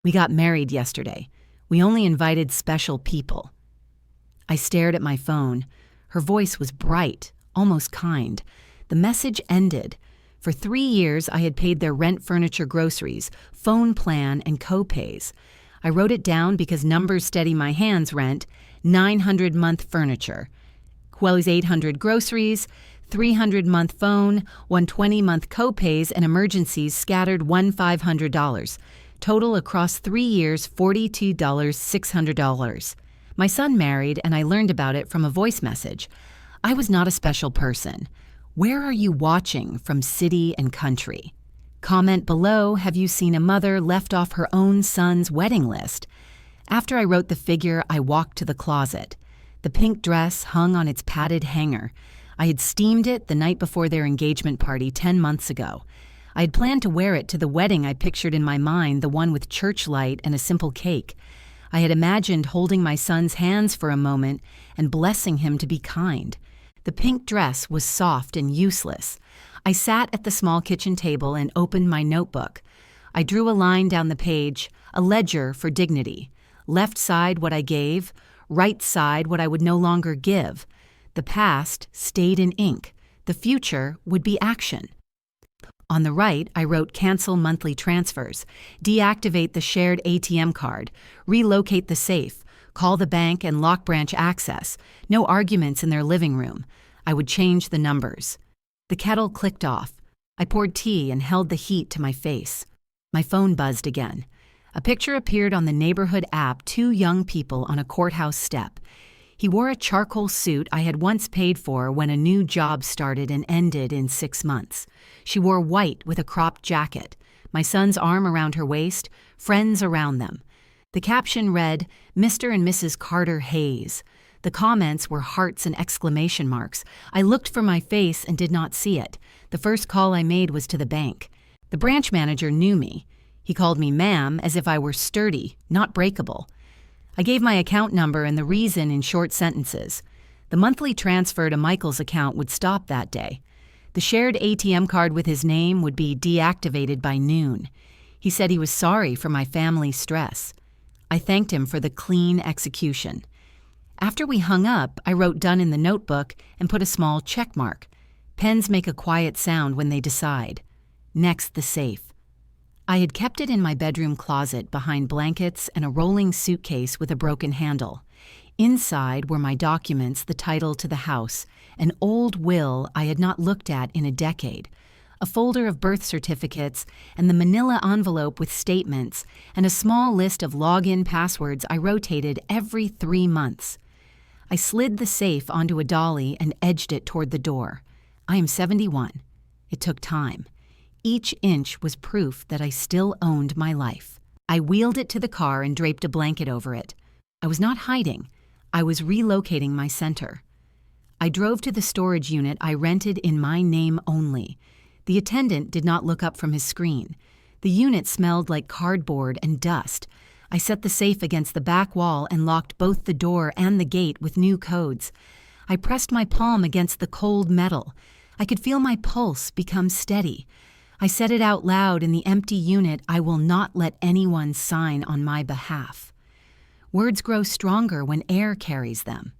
We got married yesterday. We only invited special people. I stared at my phone. Her voice was bright, almost kind. The message ended. For 3 years, I had paid their rent, furniture, groceries, phone plan, and co-pays. I wrote it down because numbers steady my hands. Rent, $900 month furniture. Quelly's $800 groceries, $300 month phone, $120 month co-pays, and emergencies scattered $500. Total across 3 years, $42,600. My son married, and I learned about it from a voice message. I was not a special person. Where are you watching from city and country? Comment below, have you seen a mother left off her own son's wedding list? After I wrote the figure, I walked to the closet. The pink dress hung on its padded hanger. I had steamed it the night before their engagement party 10 months ago. I had planned to wear it to the wedding I pictured in my mind, the one with church light and a simple cake. I had imagined holding my son's hands for a moment and blessing him to be kind. The pink dress was soft and useless. I sat at the small kitchen table and opened my notebook. I drew a line down the page, a ledger for dignity. Left side what I gave, right side what I would no longer give. The past stayed in ink. The future would be action. On the right, I wrote cancel monthly transfers, deactivate the shared ATM card, relocate the safe, call the bank and lock branch access, no arguments in their living room. I would change the numbers. The kettle clicked off. I poured tea and held the heat to my face. My phone buzzed again. A picture appeared on the neighborhood app, 2 young people on a courthouse step. He wore a charcoal suit I had once paid for when a new job started and ended in 6 months. She wore white with a cropped jacket, my son's arm around her waist, friends around them. The caption read, Mr. and Mrs. Carter Hayes. The comments were hearts and exclamation marks. I looked for my face and did not see it. The first call I made was to the bank. The branch manager knew me. He called me ma'am as if I were sturdy, not breakable. I gave my account number and the reason in short sentences. The monthly transfer to Michael's account would stop that day. The shared ATM card with his name would be deactivated by noon. He said he was sorry for my family stress. I thanked him for the clean execution. After we hung up, I wrote done in the notebook and put a small check mark. Pens make a quiet sound when they decide. Next, the safe. I had kept it in my bedroom closet behind blankets and a rolling suitcase with a broken handle. Inside were my documents, the title to the house, an old will I had not looked at in a decade, a folder of birth certificates, and the manila envelope with statements, and a small list of login passwords I rotated every 3 months. I slid the safe onto a dolly and edged it toward the door. I am 71. It took time. Each inch was proof that I still owned my life. I wheeled it to the car and draped a blanket over it. I was not hiding. I was relocating my center. I drove to the storage unit I rented in my name only. The attendant did not look up from his screen. The unit smelled like cardboard and dust. I set the safe against the back wall and locked both the door and the gate with new codes. I pressed my palm against the cold metal. I could feel my pulse become steady. I said it out loud in the empty unit, I will not let anyone sign on my behalf. Words grow stronger when air carries them.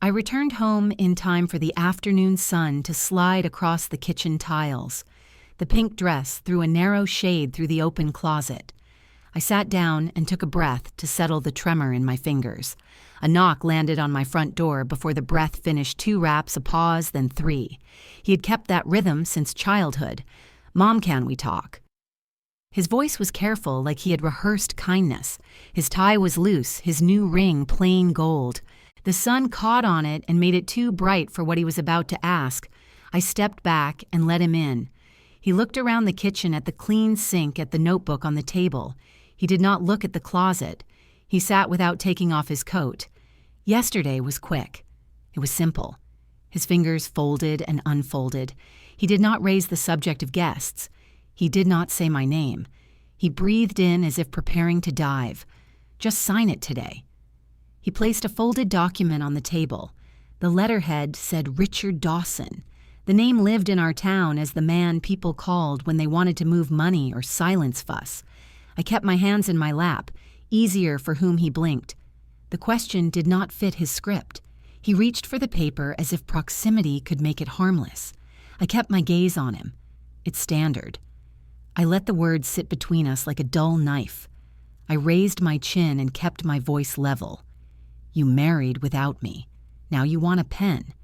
I returned home in time for the afternoon sun to slide across the kitchen tiles. The pink dress threw a narrow shade through the open closet. I sat down and took a breath to settle the tremor in my fingers. A knock landed on my front door before the breath finished 2 raps, a pause, then 3. He had kept that rhythm since childhood. Mom, can we talk? His voice was careful, like he had rehearsed kindness. His tie was loose, his new ring plain gold. The sun caught on it and made it too bright for what he was about to ask. I stepped back and let him in. He looked around the kitchen at the clean sink, at the notebook on the table. He did not look at the closet. He sat without taking off his coat. Yesterday was quick. It was simple. His fingers folded and unfolded. He did not raise the subject of guests. He did not say my name. He breathed in as if preparing to dive. Just sign it today. He placed a folded document on the table. The letterhead said Richard Dawson. The name lived in our town as the man people called when they wanted to move money or silence fuss. I kept my hands in my lap, easier for whom he blinked. The question did not fit his script. He reached for the paper as if proximity could make it harmless. I kept my gaze on him. It's standard. I let the words sit between us like a dull knife. I raised my chin and kept my voice level. You married without me. Now you want a pen.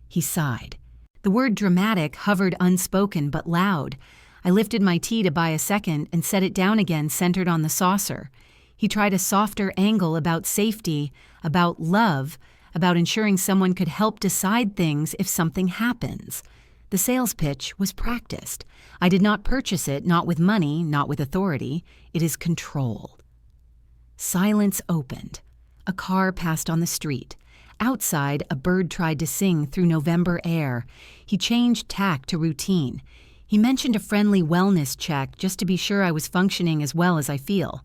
He sighed. The word dramatic hovered unspoken but loud. I lifted my tea to buy a second and set it down again, centered on the saucer. He tried a softer angle about safety, about love, about ensuring someone could help decide things if something happens. The sales pitch was practiced. I did not purchase it, not with money, not with authority. It is control. Silence opened. A car passed on the street. Outside, a bird tried to sing through November air. He changed tack to routine. He mentioned a friendly wellness check just to be sure I was functioning as well as I feel.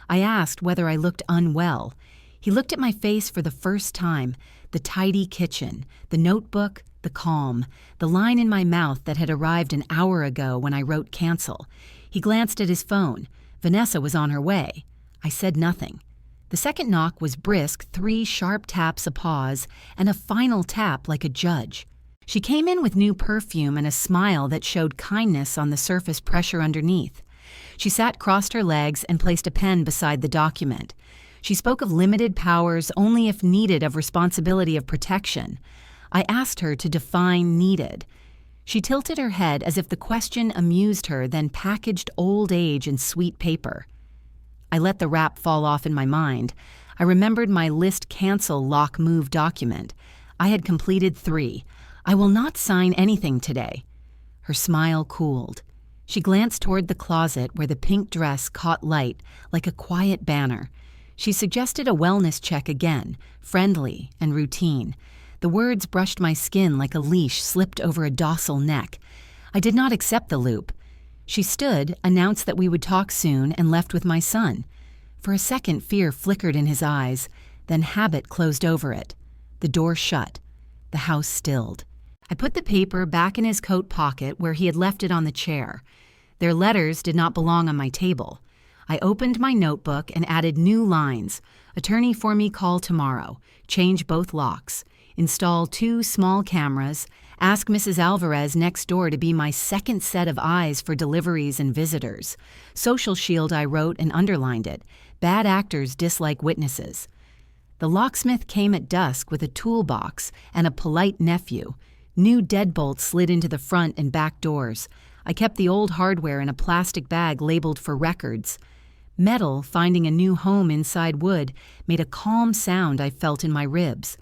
I asked whether I looked unwell. He looked at my face for the first time, the tidy kitchen, the notebook, the calm, the line in my mouth that had arrived an hour ago when I wrote cancel. He glanced at his phone. Vanessa was on her way. I said nothing. The second knock was brisk, 3 sharp taps, a pause, and a final tap like a judge. She came in with new perfume and a smile that showed kindness on the surface pressure underneath. She sat crossed her legs and placed a pen beside the document. She spoke of limited powers only if needed, of responsibility of protection. I asked her to define needed. She tilted her head as if the question amused her, then packaged old age in sweet paper. I let the wrap fall off in my mind. I remembered my list cancel lock move document. I had completed 3. I will not sign anything today. Her smile cooled. She glanced toward the closet where the pink dress caught light like a quiet banner. She suggested a wellness check again, friendly and routine. The words brushed my skin like a leash slipped over a docile neck. I did not accept the loop. She stood, announced that we would talk soon, and left with my son. For a second, fear flickered in his eyes, then habit closed over it. The door shut. The house stilled. I put the paper back in his coat pocket where he had left it on the chair. Their letters did not belong on my table. I opened my notebook and added new lines. Attorney for me call tomorrow. Change both locks. Install 2 small cameras. Ask Mrs. Alvarez next door to be my second set of eyes for deliveries and visitors. Social shield, I wrote and underlined it. Bad actors dislike witnesses. The locksmith came at dusk with a toolbox and a polite nephew. New deadbolts slid into the front and back doors. I kept the old hardware in a plastic bag labeled for records. Metal, finding a new home inside wood, made a calm sound I felt in my ribs.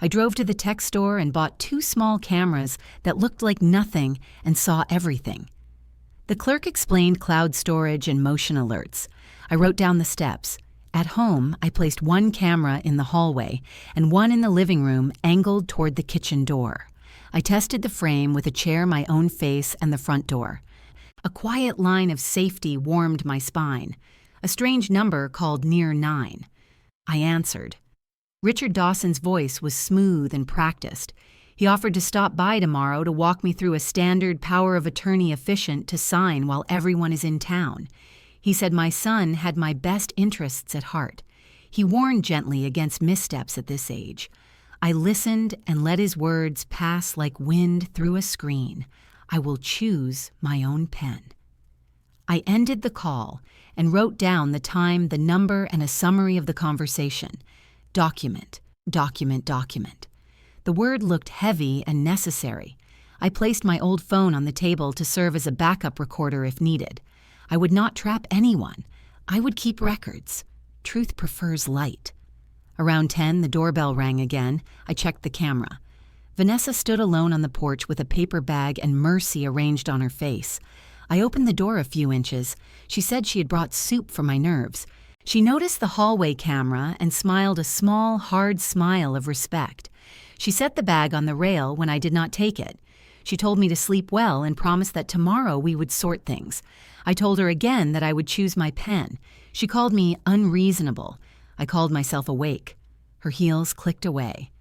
I drove to the tech store and bought 2 small cameras that looked like nothing and saw everything. The clerk explained cloud storage and motion alerts. I wrote down the steps. At home, I placed 1 camera in the hallway and 1 in the living room angled toward the kitchen door. I tested the frame with a chair, my own face, and the front door. A quiet line of safety warmed my spine. A strange number called near 9. I answered. Richard Dawson's voice was smooth and practiced. He offered to stop by tomorrow to walk me through a standard power of attorney efficient to sign while everyone is in town. He said my son had my best interests at heart. He warned gently against missteps at this age. I listened and let his words pass like wind through a screen. I will choose my own pen. I ended the call and wrote down the time, the number, and a summary of the conversation. Document, document, document. The word looked heavy and necessary. I placed my old phone on the table to serve as a backup recorder if needed. I would not trap anyone. I would keep records. Truth prefers light. Around 10, the doorbell rang again. I checked the camera. Vanessa stood alone on the porch with a paper bag and mercy arranged on her face. I opened the door a few inches. She said she had brought soup for my nerves. She noticed the hallway camera and smiled a small, hard smile of respect. She set the bag on the rail when I did not take it. She told me to sleep well and promised that tomorrow we would sort things. I told her again that I would choose my pen. She called me unreasonable. I called myself awake. Her heels clicked away.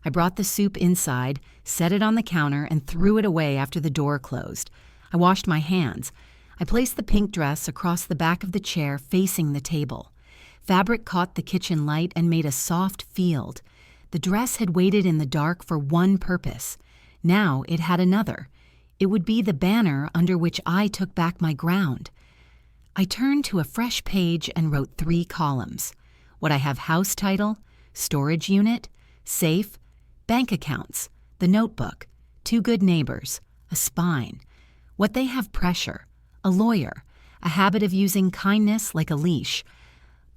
I brought the soup inside, set it on the counter, and threw it away after the door closed. I washed my hands. I placed the pink dress across the back of the chair facing the table. Fabric caught the kitchen light and made a soft field. The dress had waited in the dark for one purpose. Now it had another. It would be the banner under which I took back my ground. I turned to a fresh page and wrote 3 columns. Would I have house title, storage unit, safe, bank accounts, the notebook, 2 good neighbors, a spine. What they have pressure, a lawyer, a habit of using kindness like a leash.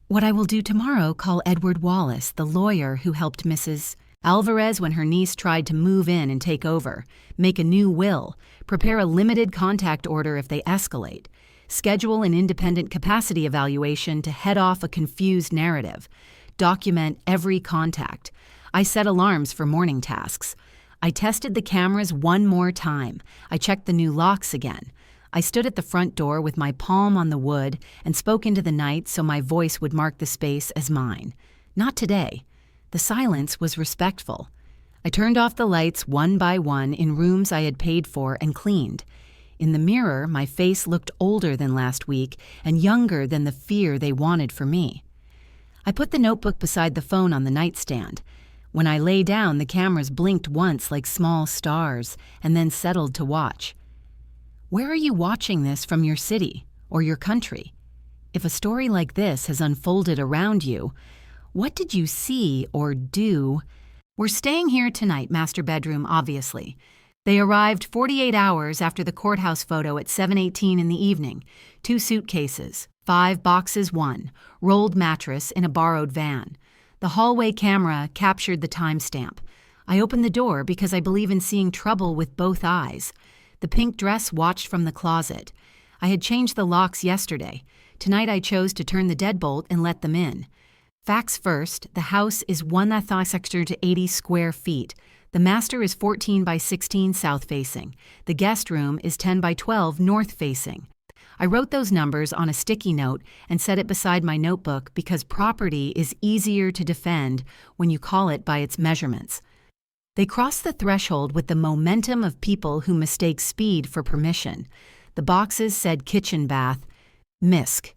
What I will do tomorrow, call Edward Wallace, the lawyer who helped Mrs. Alvarez when her niece tried to move in and take over, make a new will, prepare a limited contact order if they escalate, schedule an independent capacity evaluation to head off a confused narrative, document every contact. I set alarms for morning tasks. I tested the cameras one more time. I checked the new locks again. I stood at the front door with my palm on the wood and spoke into the night so my voice would mark the space as mine. Not today. The silence was respectful. I turned off the lights one by one in rooms I had paid for and cleaned. In the mirror, my face looked older than last week and younger than the fear they wanted for me. I put the notebook beside the phone on the nightstand. When I lay down, the cameras blinked once like small stars and then settled to watch. Where are you watching this from, your city or your country? If a story like this has unfolded around you, what did you see or do? We're staying here tonight, master bedroom, obviously. They arrived 48 hours after the courthouse photo at 7:18 in the evening. 2 suitcases, 5 boxes, 1 rolled mattress in a borrowed van. The hallway camera captured the timestamp. I opened the door because I believe in seeing trouble with both eyes. The pink dress watched from the closet. I had changed the locks yesterday. Tonight I chose to turn the deadbolt and let them in. Facts first, the house is 1,080 square feet. The master is 14 by 16 south-facing. The guest room is 10 by 12 north-facing. I wrote those numbers on a sticky note and set it beside my notebook because property is easier to defend when you call it by its measurements. They cross the threshold with the momentum of people who mistake speed for permission. The boxes said kitchen bath, Misk.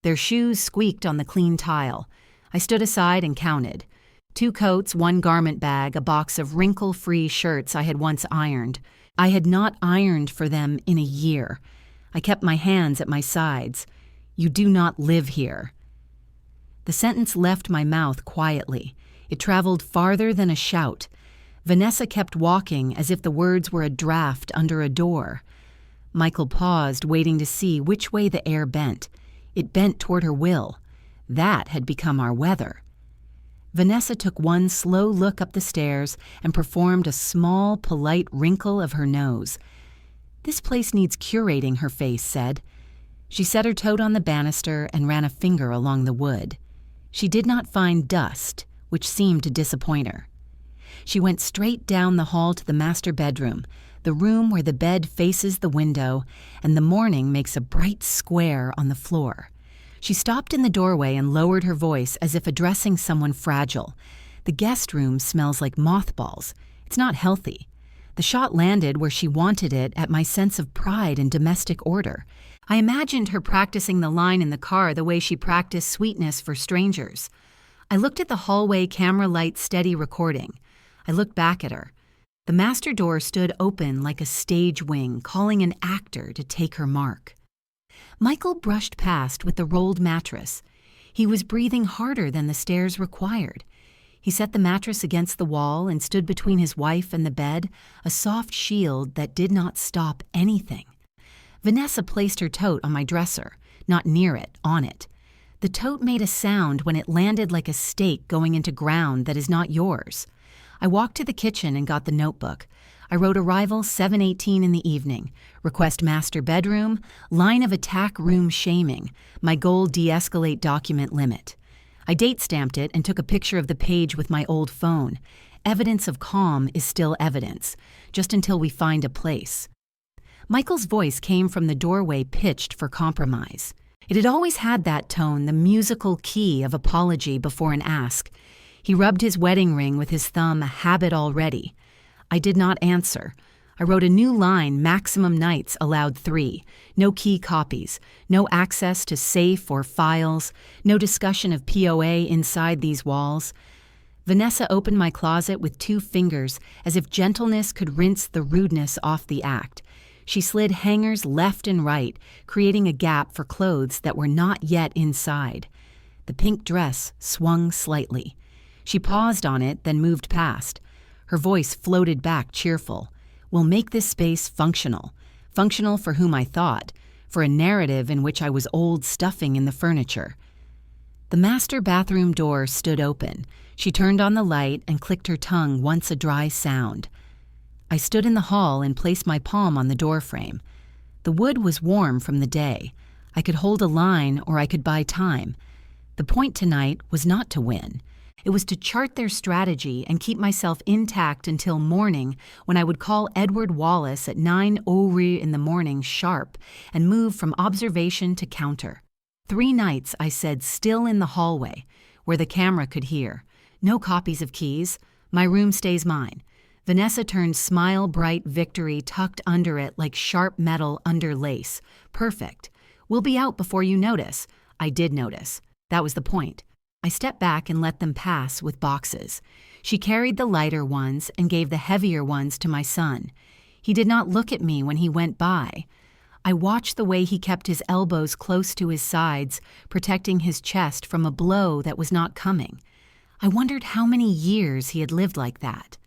Their shoes squeaked on the clean tile. I stood aside and counted. 2 coats, 1 garment bag, a box of wrinkle-free shirts I had once ironed. I had not ironed for them in a year. I kept my hands at my sides. You do not live here. The sentence left my mouth quietly. It traveled farther than a shout. Vanessa kept walking as if the words were a draft under a door. Michael paused, waiting to see which way the air bent. It bent toward her will. That had become our weather. Vanessa took one slow look up the stairs and performed a small, polite wrinkle of her nose. This place needs curating, her face said. She set her toed on the banister and ran a finger along the wood. She did not find dust, which seemed to disappoint her. She went straight down the hall to the master bedroom, the room where the bed faces the window and the morning makes a bright square on the floor. She stopped in the doorway and lowered her voice as if addressing someone fragile. The guest room smells like mothballs. It's not healthy. The shot landed where she wanted it at my sense of pride and domestic order. I imagined her practicing the line in the car the way she practiced sweetness for strangers. I looked at the hallway camera light steady recording. I looked back at her. The master door stood open like a stage wing, calling an actor to take her mark. Michael brushed past with the rolled mattress. He was breathing harder than the stairs required. He set the mattress against the wall and stood between his wife and the bed, a soft shield that did not stop anything. Vanessa placed her tote on my dresser, not near it, on it. The tote made a sound when it landed like a stake going into ground that is not yours. I walked to the kitchen and got the notebook. I wrote arrival 7:18 in the evening, request master bedroom, line of attack room shaming, my goal de-escalate document limit. I date-stamped it and took a picture of the page with my old phone. Evidence of calm is still evidence, just until we find a place. Michael's voice came from the doorway, pitched for compromise. It had always had that tone, the musical key of apology before an ask. He rubbed his wedding ring with his thumb, a habit already. I did not answer. I wrote a new line, maximum nights allowed 3, no key copies, no access to safe or files, no discussion of POA inside these walls. Vanessa opened my closet with 2 fingers, as if gentleness could rinse the rudeness off the act. She slid hangers left and right, creating a gap for clothes that were not yet inside. The pink dress swung slightly. She paused on it, then moved past. Her voice floated back cheerful. We'll make this space functional. Functional for whom I thought, for a narrative in which I was old stuffing in the furniture. The master bathroom door stood open. She turned on the light and clicked her tongue once a dry sound. I stood in the hall and placed my palm on the doorframe. The wood was warm from the day. I could hold a line or I could buy time. The point tonight was not to win. It was to chart their strategy and keep myself intact until morning, when I would call Edward Wallace at 9:00 in the morning sharp and move from observation to counter. 3 nights I said still in the hallway, where the camera could hear. No copies of keys. My room stays mine. Vanessa turned smile bright victory tucked under it like sharp metal under lace. Perfect. We'll be out before you notice. I did notice. That was the point. I stepped back and let them pass with boxes. She carried the lighter ones and gave the heavier ones to my son. He did not look at me when he went by. I watched the way he kept his elbows close to his sides, protecting his chest from a blow that was not coming. I wondered how many years he had lived like that.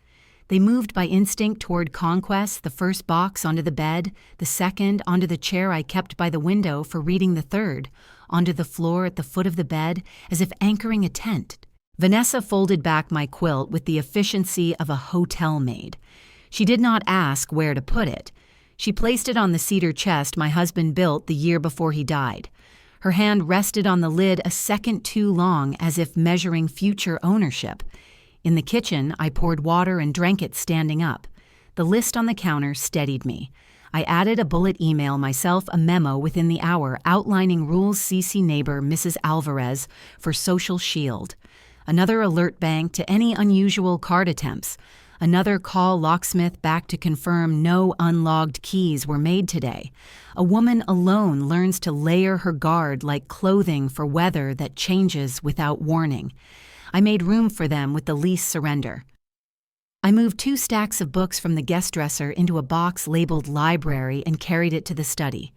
They moved by instinct toward conquest, the first box onto the bed, the second onto the chair I kept by the window for reading the third, onto the floor at the foot of the bed, as if anchoring a tent. Vanessa folded back my quilt with the efficiency of a hotel maid. She did not ask where to put it. She placed it on the cedar chest my husband built the year before he died. Her hand rested on the lid a second too long, as if measuring future ownership. In the kitchen, I poured water and drank it standing up. The list on the counter steadied me. I added a bullet email myself, a memo within the hour outlining rules CC neighbor Mrs. Alvarez for Social Shield. Another alert bank to any unusual card attempts. Another call locksmith back to confirm no unlogged keys were made today. A woman alone learns to layer her guard like clothing for weather that changes without warning. I made room for them with the least surrender. I moved 2 stacks of books from the guest dresser into a box labeled library and carried it to the study.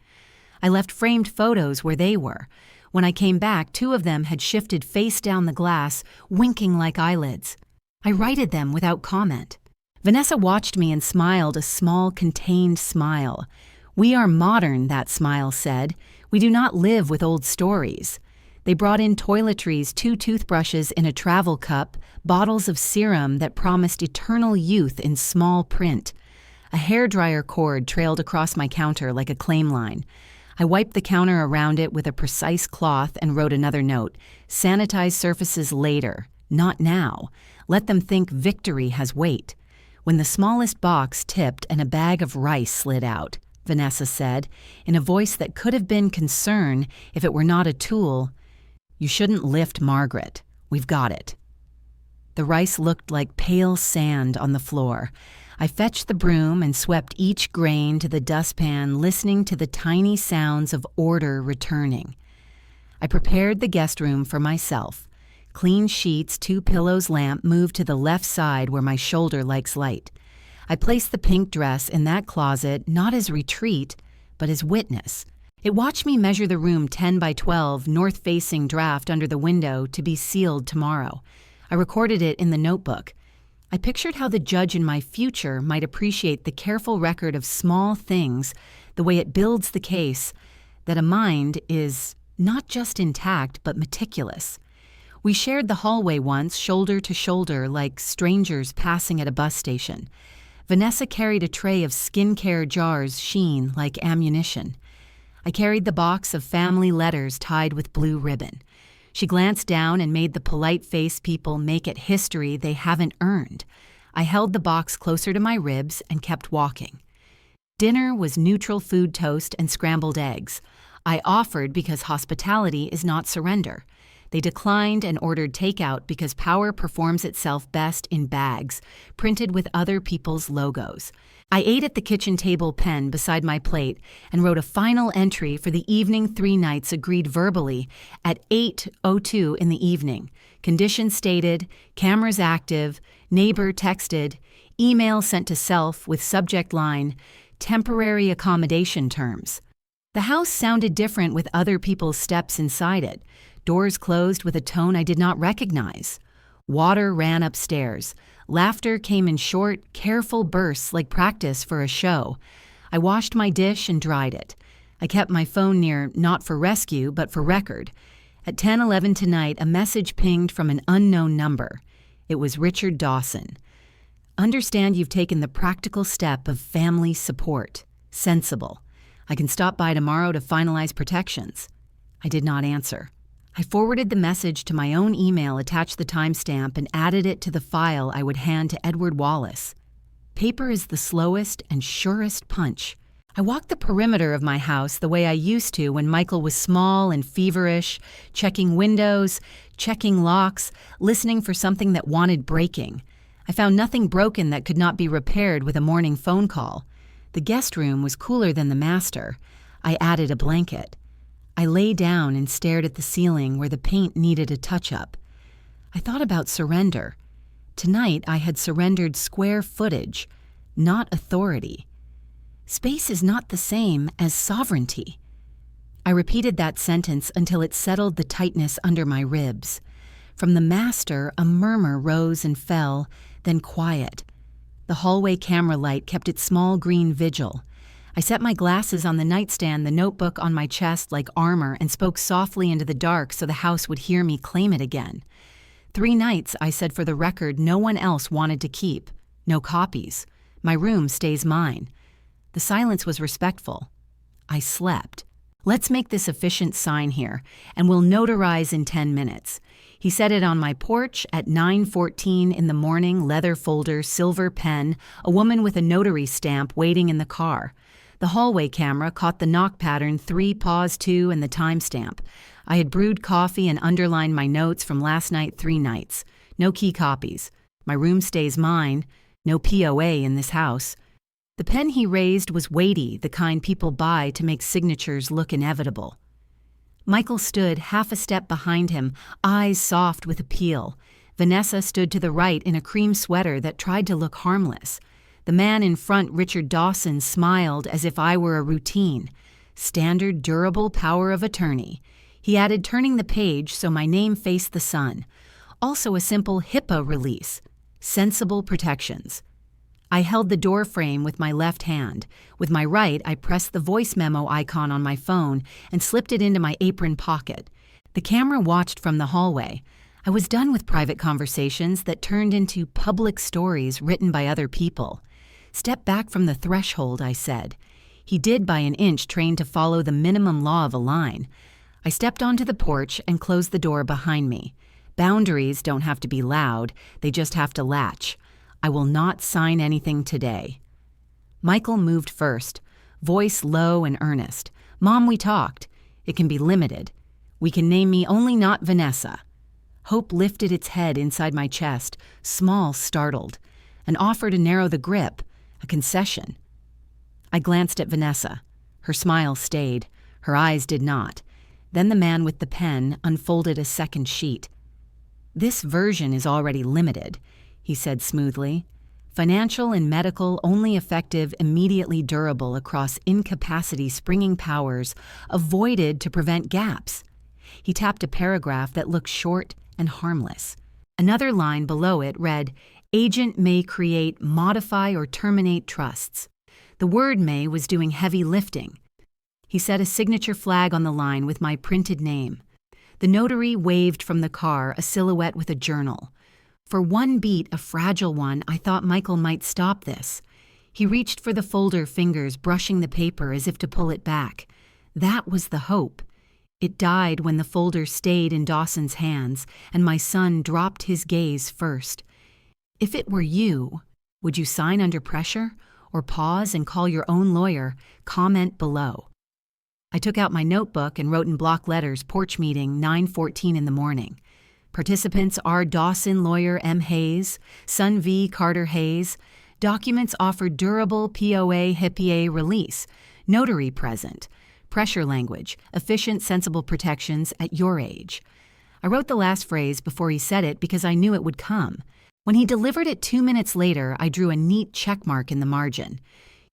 I left framed photos where they were. When I came back, 2 of them had shifted face down the glass, winking like eyelids. I righted them without comment. Vanessa watched me and smiled a small, contained smile. We are modern, that smile said. We do not live with old stories. They brought in toiletries, 2 toothbrushes in a travel cup, bottles of serum that promised eternal youth in small print. A hairdryer cord trailed across my counter like a claim line. I wiped the counter around it with a precise cloth and wrote another note. Sanitize surfaces later, not now. Let them think victory has weight. When the smallest box tipped and a bag of rice slid out, Vanessa said, in a voice that could have been concern if it were not a tool, "You shouldn't lift Margaret. We've got it." The rice looked like pale sand on the floor. I fetched the broom and swept each grain to the dustpan, listening to the tiny sounds of order returning. I prepared the guest room for myself. Clean sheets, 2 pillows, lamp moved to the left side where my shoulder likes light. I placed the pink dress in that closet not as retreat, but as witness. It watched me measure the room 10 by 12, north-facing draft under the window to be sealed tomorrow. I recorded it in the notebook. I pictured how the judge in my future might appreciate the careful record of small things, the way it builds the case, that a mind is not just intact but meticulous. We shared the hallway once, shoulder to shoulder, like strangers passing at a bus station. Vanessa carried a tray of skincare jars sheen like ammunition. I carried the box of family letters tied with blue ribbon. She glanced down and made the polite-faced people make it history they haven't earned. I held the box closer to my ribs and kept walking. Dinner was neutral food toast and scrambled eggs. I offered because hospitality is not surrender. They declined and ordered takeout because power performs itself best in bags, printed with other people's logos. I ate at the kitchen table pen beside my plate and wrote a final entry for the evening 3 nights agreed verbally at 8:02 in the evening. Conditions stated, cameras active, neighbor texted, email sent to self with subject line, temporary accommodation terms. The house sounded different with other people's steps inside it. Doors closed with a tone I did not recognize. Water ran upstairs. Laughter came in short, careful bursts like practice for a show. I washed my dish and dried it. I kept my phone near, not for rescue, but for record. At 10:11 tonight, a message pinged from an unknown number. It was Richard Dawson. Understand you've taken the practical step of family support. Sensible. I can stop by tomorrow to finalize protections. I did not answer. I forwarded the message to my own email, attached the timestamp, and added it to the file I would hand to Edward Wallace. Paper is the slowest and surest punch. I walked the perimeter of my house the way I used to when Michael was small and feverish, checking windows, checking locks, listening for something that wanted breaking. I found nothing broken that could not be repaired with a morning phone call. The guest room was cooler than the master. I added a blanket. I lay down and stared at the ceiling where the paint needed a touch-up. I thought about surrender. Tonight I had surrendered square footage, not authority. Space is not the same as sovereignty. I repeated that sentence until it settled the tightness under my ribs. From the master, a murmur rose and fell, then quiet. The hallway camera light kept its small green vigil. I set my glasses on the nightstand, the notebook on my chest like armor, and spoke softly into the dark so the house would hear me claim it again. 3 nights, I said for the record, no one else wanted to keep. No copies. My room stays mine. The silence was respectful. I slept. Let's make this efficient sign here, and we'll notarize in 10 minutes. He set it on my porch at 9:14 in the morning, leather folder, silver pen, a woman with a notary stamp waiting in the car. The hallway camera caught the knock pattern 3:2 and the timestamp. I had brewed coffee and underlined my notes from last night 3 nights. No key copies. My room stays mine. No POA in this house. The pen he raised was weighty, the kind people buy to make signatures look inevitable. Michael stood half a step behind him, eyes soft with appeal. Vanessa stood to the right in a cream sweater that tried to look harmless. The man in front, Richard Dawson, smiled as if I were a routine. Standard, durable power of attorney. He added turning the page so my name faced the sun. Also a simple HIPAA release. Sensible protections. I held the door frame with my left hand. With my right, I pressed the voice memo icon on my phone and slipped it into my apron pocket. The camera watched from the hallway. I was done with private conversations that turned into public stories written by other people. Step back from the threshold, I said. He did by an inch, trained to follow the minimum law of a line. I stepped onto the porch and closed the door behind me. Boundaries don't have to be loud, they just have to latch. I will not sign anything today. Michael moved first, voice low and earnest. Mom, we talked. It can be limited. We can name me only not Vanessa. Hope lifted its head inside my chest, small, startled. An offer to narrow the grip, a concession. I glanced at Vanessa. Her smile stayed. Her eyes did not. Then the man with the pen unfolded a second sheet. This version is already limited, he said smoothly. Financial and medical, only effective, immediately durable across incapacity springing powers, avoided to prevent gaps. He tapped a paragraph that looked short and harmless. Another line below it read, agent may create, modify, or terminate trusts. The word may was doing heavy lifting. He set a signature flag on the line with my printed name. The notary waved from the car, a silhouette with a journal. For one beat, a fragile one, I thought Michael might stop this. He reached for the folder, fingers brushing the paper as if to pull it back. That was the hope. It died when the folder stayed in Dawson's hands, and my son dropped his gaze first. If it were you, would you sign under pressure, or pause and call your own lawyer? Comment below. I took out my notebook and wrote in block letters, porch meeting, 9:14 in the morning. Participants R. Dawson, lawyer M. Hayes, son V. Carter Hayes, Documents offer durable POA HIPAA release. Notary present. Pressure language. Efficient, sensible protections at your age. I wrote the last phrase before he said it because I knew it would come. When he delivered it 2 minutes later, I drew a neat check mark in the margin.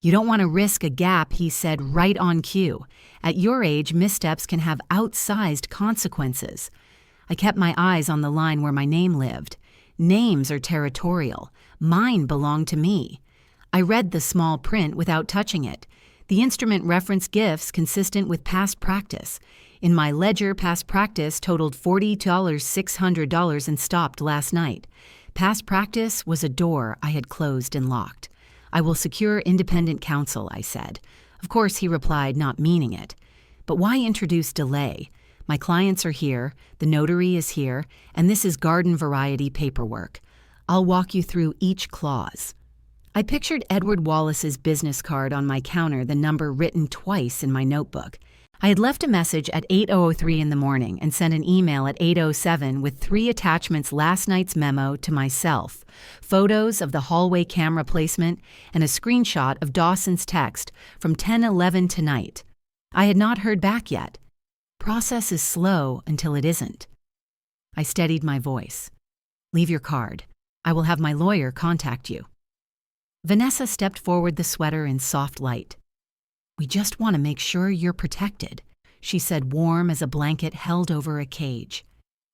You don't want to risk a gap, he said, right on cue. At your age, missteps can have outsized consequences. I kept my eyes on the line where my name lived. Names are territorial. Mine belong to me. I read the small print without touching it. The instrument referenced gifts consistent with past practice. In my ledger, past practice totaled $40,600 and stopped last night. Past practice was a door I had closed and locked. I will secure independent counsel, I said. Of course, he replied, not meaning it. But why introduce delay? My clients are here, the notary is here, and this is garden variety paperwork. I'll walk you through each clause. I pictured Edward Wallace's business card on my counter, the number written twice in my notebook. I had left a message at 8:03 in the morning and sent an email at 8:07 with 3 attachments last night's memo to myself, photos of the hallway camera placement, and a screenshot of Dawson's text from 10:11 tonight. I had not heard back yet. Process is slow until it isn't. I steadied my voice. Leave your card. I will have my lawyer contact you. Vanessa stepped forward, the sweater in soft light. We just want to make sure you're protected, she said, warm as a blanket held over a cage.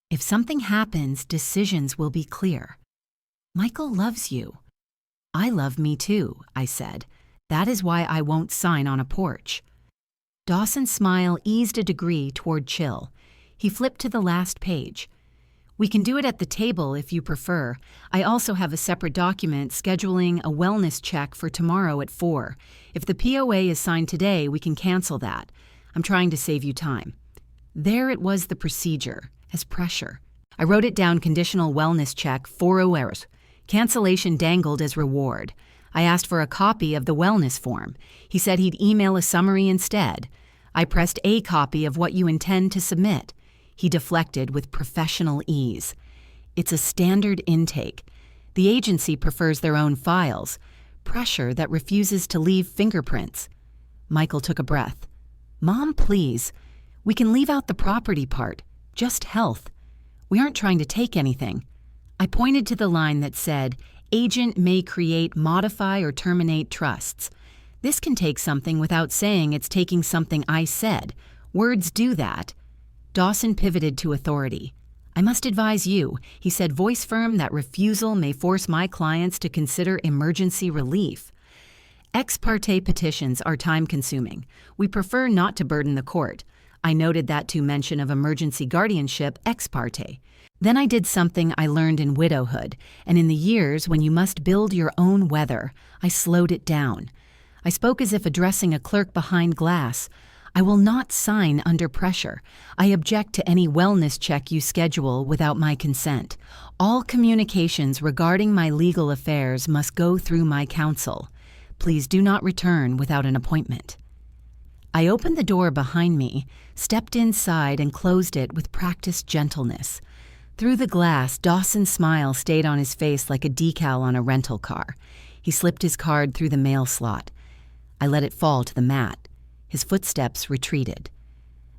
If something happens, decisions will be clear. Michael loves you. I love me too, I said. That is why I won't sign on a porch. Dawson's smile eased a degree toward chill. He flipped to the last page. We can do it at the table if you prefer. I also have a separate document scheduling a wellness check for tomorrow at 4. If the POA is signed today, we can cancel that. I'm trying to save you time. There it was, the procedure, as pressure. I wrote it down: conditional wellness check, 4 hours. Cancellation dangled as reward. I asked for a copy of the wellness form. He said he'd email a summary instead. I pressed a copy of what you intend to submit. He deflected with professional ease. It's a standard intake. The agency prefers their own files. Pressure that refuses to leave fingerprints. Michael took a breath. Mom, please. We can leave out the property part. Just health. We aren't trying to take anything. I pointed to the line that said, agent may create, modify, or terminate trusts. This can take something without saying it's taking something I said. Words do that. Dawson pivoted to authority. I must advise you, he said, voice firm, that refusal may force my clients to consider emergency relief. Ex parte petitions are time-consuming. We prefer not to burden the court. I noted that to mention of emergency guardianship ex parte. Then I did something I learned in widowhood, and in the years when you must build your own weather, I slowed it down. I spoke as if addressing a clerk behind glass. I will not sign under pressure. I object to any wellness check you schedule without my consent. All communications regarding my legal affairs must go through my counsel. Please do not return without an appointment. I opened the door behind me, stepped inside, and closed it with practiced gentleness. Through the glass, Dawson's smile stayed on his face like a decal on a rental car. He slipped his card through the mail slot. I let it fall to the mat. His footsteps retreated.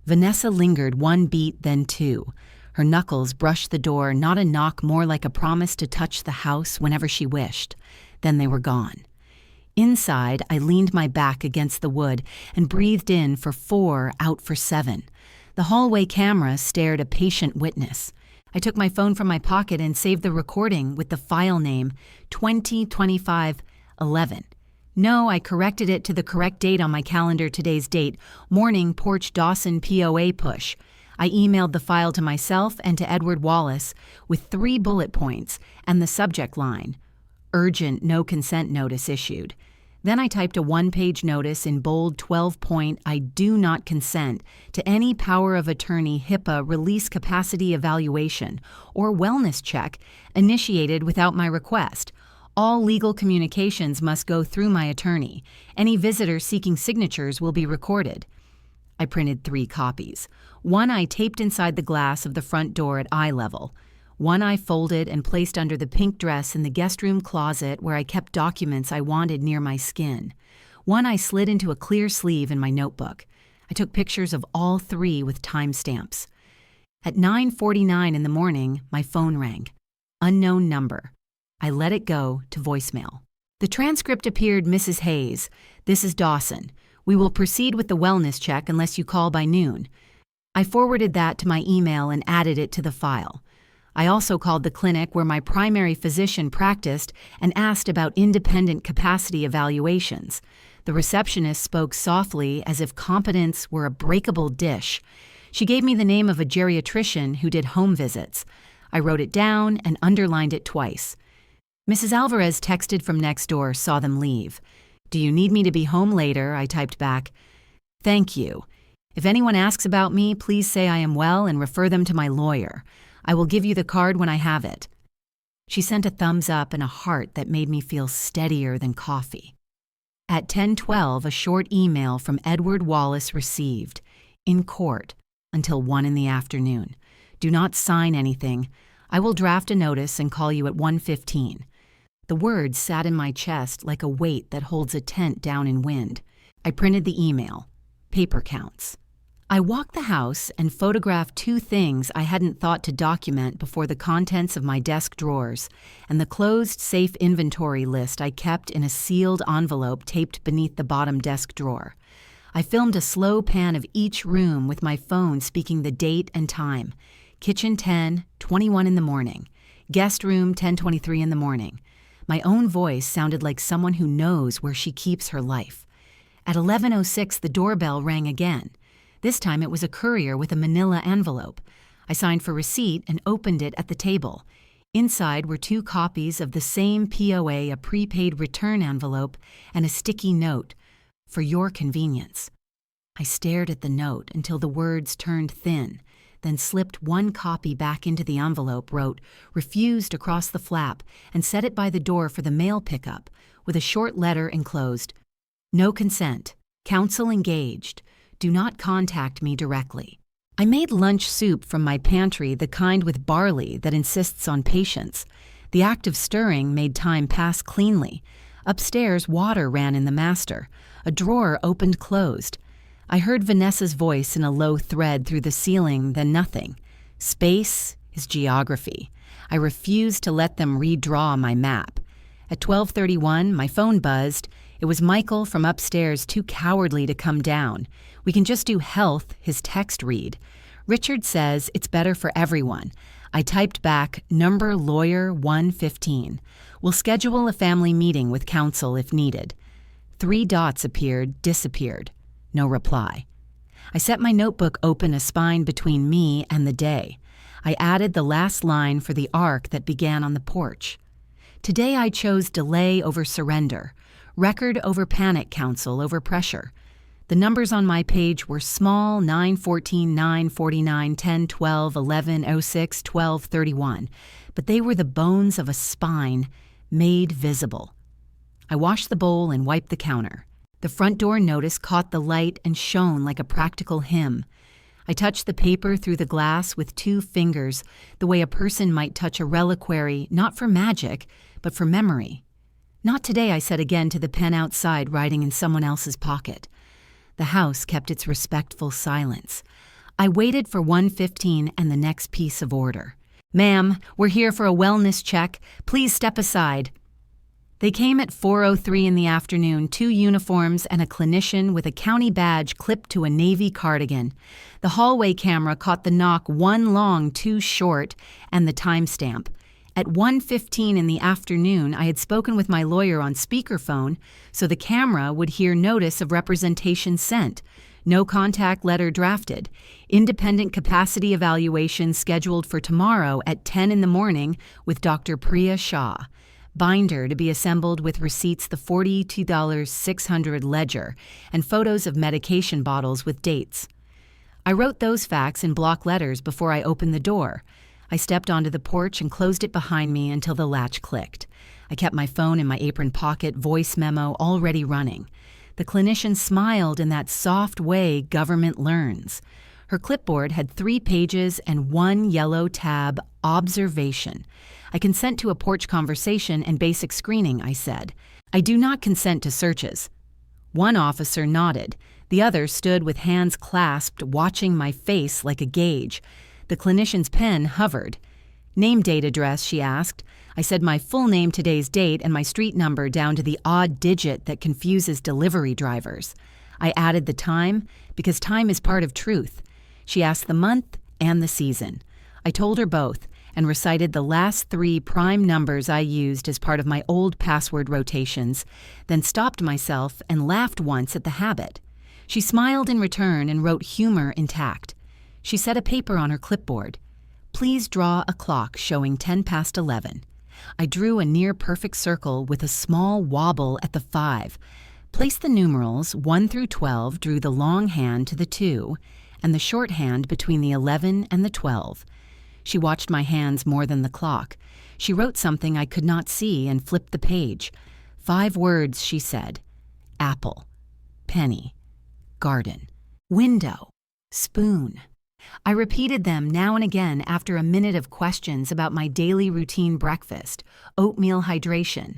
Vanessa lingered 1 beat, then 2. Her knuckles brushed the door, not a knock, more like a promise to touch the house whenever she wished. Then they were gone. Inside, I leaned my back against the wood and breathed in for 4, out for 7. The hallway camera stared a patient witness. I took my phone from my pocket and saved the recording with the file name 202511. No, I corrected it to the correct date on my calendar, today's date, morning porch Dawson POA push. I emailed the file to myself and to Edward Wallace with 3 bullet points and the subject line, urgent no consent notice issued. Then I typed a 1-page notice in bold 12-point, I do not consent to any power of attorney HIPAA release capacity evaluation or wellness check initiated without my request. All legal communications must go through my attorney. Any visitor seeking signatures will be recorded. I printed 3 copies. One I taped inside the glass of the front door at eye level. One I folded and placed under the pink dress in the guest room closet where I kept documents I wanted near my skin. One I slid into a clear sleeve in my notebook. I took pictures of all three with timestamps. At 9:49 in the morning, my phone rang. Unknown number. I let it go to voicemail. The transcript appeared, Mrs. Hayes. This is Dawson. We will proceed with the wellness check unless you call by noon. I forwarded that to my email and added it to the file. I also called the clinic where my primary physician practiced and asked about independent capacity evaluations. The receptionist spoke softly as if competence were a breakable dish. She gave me the name of a geriatrician who did home visits. I wrote it down and underlined it twice. Mrs. Alvarez texted from next door, saw them leave. Do you need me to be home later? I typed back. Thank you. If anyone asks about me, please say I am well and refer them to my lawyer. I will give you the card when I have it. She sent a thumbs up and a heart that made me feel steadier than coffee. At 10:12, a short email from Edward Wallace received. In court. Until 1 in the afternoon. Do not sign anything. I will draft a notice and call you at 1:15. The words sat in my chest like a weight that holds a tent down in wind. I printed the email. Paper counts. I walked the house and photographed two things I hadn't thought to document before the contents of my desk drawers and the closed safe inventory list I kept in a sealed envelope taped beneath the bottom desk drawer. I filmed a slow pan of each room with my phone speaking the date and time. Kitchen 10:21 in the morning. Guest room 10:23 in the morning. My own voice sounded like someone who knows where she keeps her life. At 11:06, the doorbell rang again. This time it was a courier with a manila envelope. I signed for receipt and opened it at the table. Inside were 2 copies of the same POA, a prepaid return envelope, and a sticky note. For your convenience. I stared at the note until the words turned thin, then slipped 1 copy back into the envelope, wrote, refused across the flap, and set it by the door for the mail pickup, with a short letter enclosed. No consent. Counsel engaged. Do not contact me directly. I made lunch soup from my pantry, the kind with barley that insists on patience. The act of stirring made time pass cleanly. Upstairs, water ran in the master. A drawer opened-closed. I heard Vanessa's voice in a low thread through the ceiling, then nothing. Space is geography. I refused to let them redraw my map. At 12:31, my phone buzzed. It was Michael from upstairs, too cowardly to come down. We can just do health, his text read. Richard says it's better for everyone. I typed back, number lawyer 115. We'll schedule a family meeting with counsel if needed. 3 dots appeared, disappeared. No reply. I set my notebook open a spine between me and the day. I added the last line for the arc that began on the porch. Today I chose delay over surrender, record over panic, counsel over pressure. The numbers on my page were small, 9:14, 9:49, 10, 12, 11, 06, 12, 31, but they were the bones of a spine made visible. I washed the bowl and wiped the counter. The front door notice caught the light and shone like a practical hymn. I touched the paper through the glass with 2 fingers, the way a person might touch a reliquary, not for magic, but for memory. Not today, I said again to the pen outside, writing in someone else's pocket. The house kept its respectful silence. I waited for 1:15 and the next piece of order. Ma'am, we're here for a wellness check. Please step aside. They came at 4:03 in the afternoon, 2 uniforms and a clinician with a county badge clipped to a navy cardigan. The hallway camera caught the knock 1 long, 2 short, and the timestamp. At 1:15 in the afternoon, I had spoken with my lawyer on speakerphone, so the camera would hear notice of representation sent. No contact letter drafted. Independent capacity evaluation scheduled for tomorrow at 10 in the morning with Dr. Priya Shah. Binder to be assembled with receipts, the $42,600 ledger, and photos of medication bottles with dates. I wrote those facts in block letters before I opened the door. I stepped onto the porch and closed it behind me until the latch clicked. I kept my phone in my apron pocket, voice memo already running. The clinician smiled in that soft way government learns. Her clipboard had 3 pages and 1 yellow tab observation. I consent to a porch conversation and basic screening, I said. I do not consent to searches. One officer nodded. The other stood with hands clasped, watching my face like a gauge. The clinician's pen hovered. Name, date, address, she asked. I said my full name, today's date, and my street number down to the odd digit that confuses delivery drivers. I added the time, because time is part of truth. She asked the month and the season. I told her both, and recited the last 3 prime numbers I used as part of my old password rotations, then stopped myself and laughed once at the habit. She smiled in return and wrote humor intact. She set a paper on her clipboard. Please draw a clock showing 10 past 11. I drew a near-perfect circle with a small wobble at the 5. Placed the numerals 1 through 12, drew the long hand to the 2, and the short hand between the 11 and the 12. She watched my hands more than the clock. She wrote something I could not see and flipped the page. 5 words, she said. Apple, penny, garden, window, spoon. I repeated them now and again after a minute of questions about my daily routine breakfast, oatmeal hydration,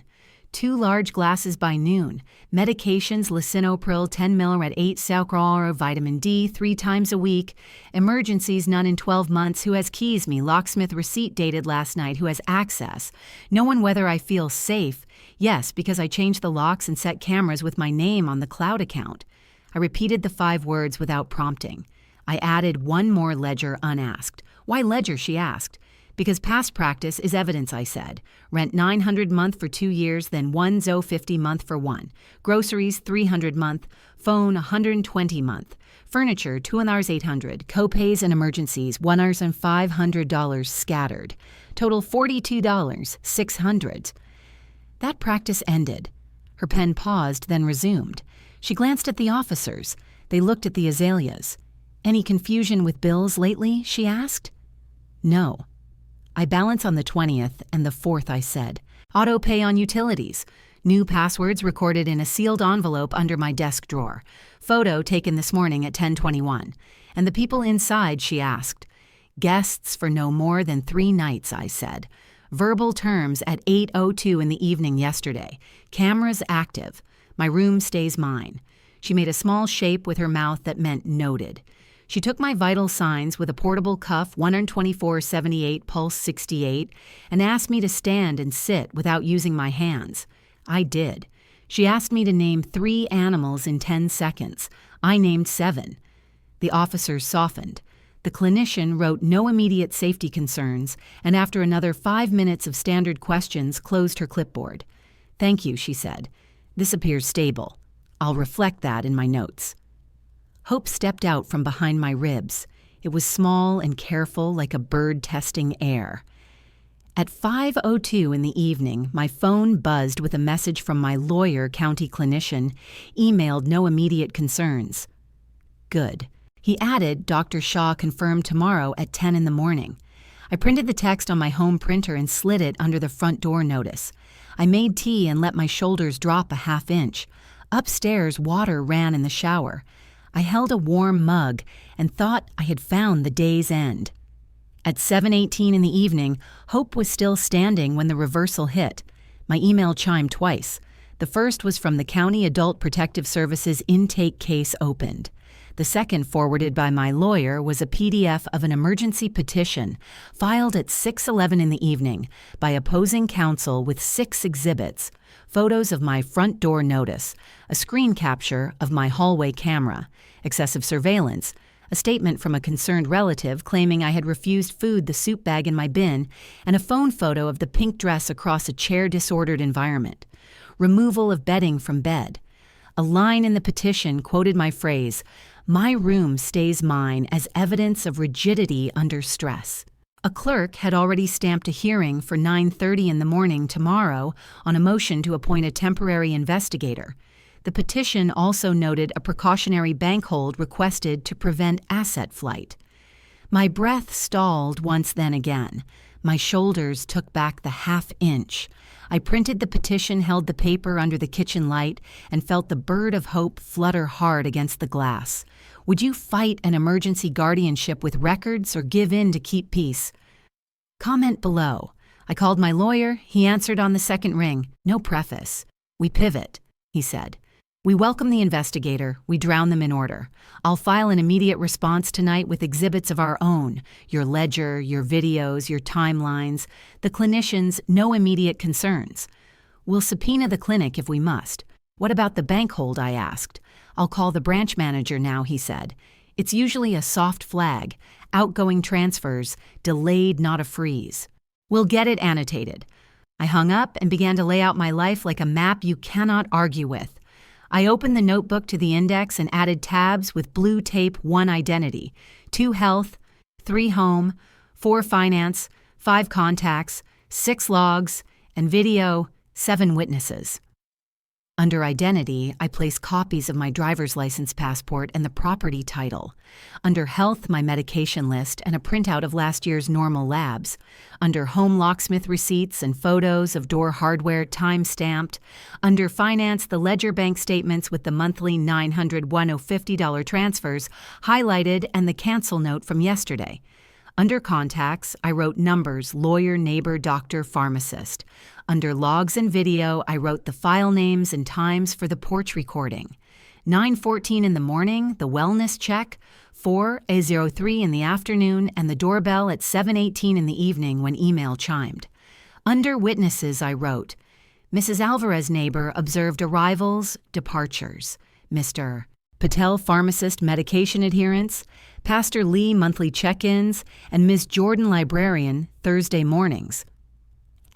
2 large glasses by noon, medications lisinopril 10 ml at 8 Saucral, vitamin D 3 times a week, emergencies none in 12 months, who has keys me, locksmith receipt dated last night, who has access, no one whether I feel safe, yes, because I changed the locks and set cameras with my name on the cloud account. I repeated the 5 words without prompting. I added one more ledger unasked. Why ledger, she asked. Because past practice is evidence, I said. Rent $900 month for 2 years, then $1 $50 month for 1. Groceries $300 month. Phone $120 month. Furniture $2 $800. Copays and emergencies $1 and $500 scattered. Total $42 $600. That practice ended. Her pen paused, then resumed. She glanced at the officers. They looked at the azaleas. Any confusion with bills lately, she asked. No. I balance on the 20th and the 4th, I said. Auto pay on utilities. New passwords recorded in a sealed envelope under my desk drawer. Photo taken this morning at 10:21. And the people inside, she asked. Guests for no more than 3 nights, I said. Verbal terms at 8:02 in the evening yesterday. Cameras active. My room stays mine. She made a small shape with her mouth that meant noted. She took my vital signs with a portable cuff 124/78 pulse 68 and asked me to stand and sit without using my hands. I did. She asked me to name 3 animals in 10 seconds. I named 7. The officers softened. The clinician wrote no immediate safety concerns and after another 5 minutes of standard questions closed her clipboard. Thank you, she said. This appears stable. I'll reflect that in my notes. Hope stepped out from behind my ribs. It was small and careful, like a bird testing air. At 5:02 in the evening, my phone buzzed with a message from my lawyer, county clinician, emailed no immediate concerns. Good. He added, Dr. Shaw confirmed tomorrow at 10 in the morning. I printed the text on my home printer and slid it under the front door notice. I made tea and let my shoulders drop a ½ inch. Upstairs, water ran in the shower. I held a warm mug and thought I had found the day's end. At 7:18 in the evening, Hope was still standing when the reversal hit. My email chimed twice. The first was from the County Adult Protective Services intake case opened. The second, forwarded by my lawyer, was a PDF of an emergency petition filed at 6:11 in the evening by opposing counsel with 6 exhibits, photos of my front door notice, a screen capture of my hallway camera, excessive surveillance, a statement from a concerned relative claiming I had refused food the soup bag in my bin, and a phone photo of the pink dress across a chair-disordered environment, removal of bedding from bed. A line in the petition quoted my phrase, "My room stays mine as evidence of rigidity under stress." A clerk had already stamped a hearing for 9:30 in the morning tomorrow on a motion to appoint a temporary investigator. The petition also noted a precautionary bank hold requested to prevent asset flight. My breath stalled once then again. My shoulders took back the ½ inch. I printed the petition, held the paper under the kitchen light, and felt the bird of hope flutter hard against the glass. Would you fight an emergency guardianship with records or give in to keep peace? Comment below. I called my lawyer. He answered on the second ring. No preface. We pivot, he said. We welcome the investigator. We drown them in order. I'll file an immediate response tonight with exhibits of our own. Your ledger, your videos, your timelines. The clinicians, no immediate concerns. We'll subpoena the clinic if we must. What about the bank hold, I asked. I'll call the branch manager now, he said. It's usually a soft flag. Outgoing transfers, delayed, not a freeze. We'll get it annotated. I hung up and began to lay out my life like a map you cannot argue with. I opened the notebook to the index and added tabs with blue tape 1 identity, 2 health, 3 home, 4 finance, 5 contacts, 6 logs, and video, 7 witnesses. Under identity, I placed copies of my driver's license passport and the property title. Under health, my medication list and a printout of last year's normal labs. Under home locksmith receipts and photos of door hardware time-stamped. Under finance, the ledger bank statements with the monthly $900-$150 transfers highlighted and the cancel note from yesterday. Under contacts, I wrote numbers, lawyer, neighbor, doctor, pharmacist. Under logs and video, I wrote the file names and times for the porch recording. 9:14 in the morning, the wellness check, 4:03 in the afternoon, and the doorbell at 7:18 in the evening when email chimed. Under witnesses, I wrote, Mrs. Alvarez neighbor observed arrivals, departures. Mr. Patel pharmacist medication adherence, Pastor Lee monthly check-ins, and Ms. Jordan librarian Thursday mornings.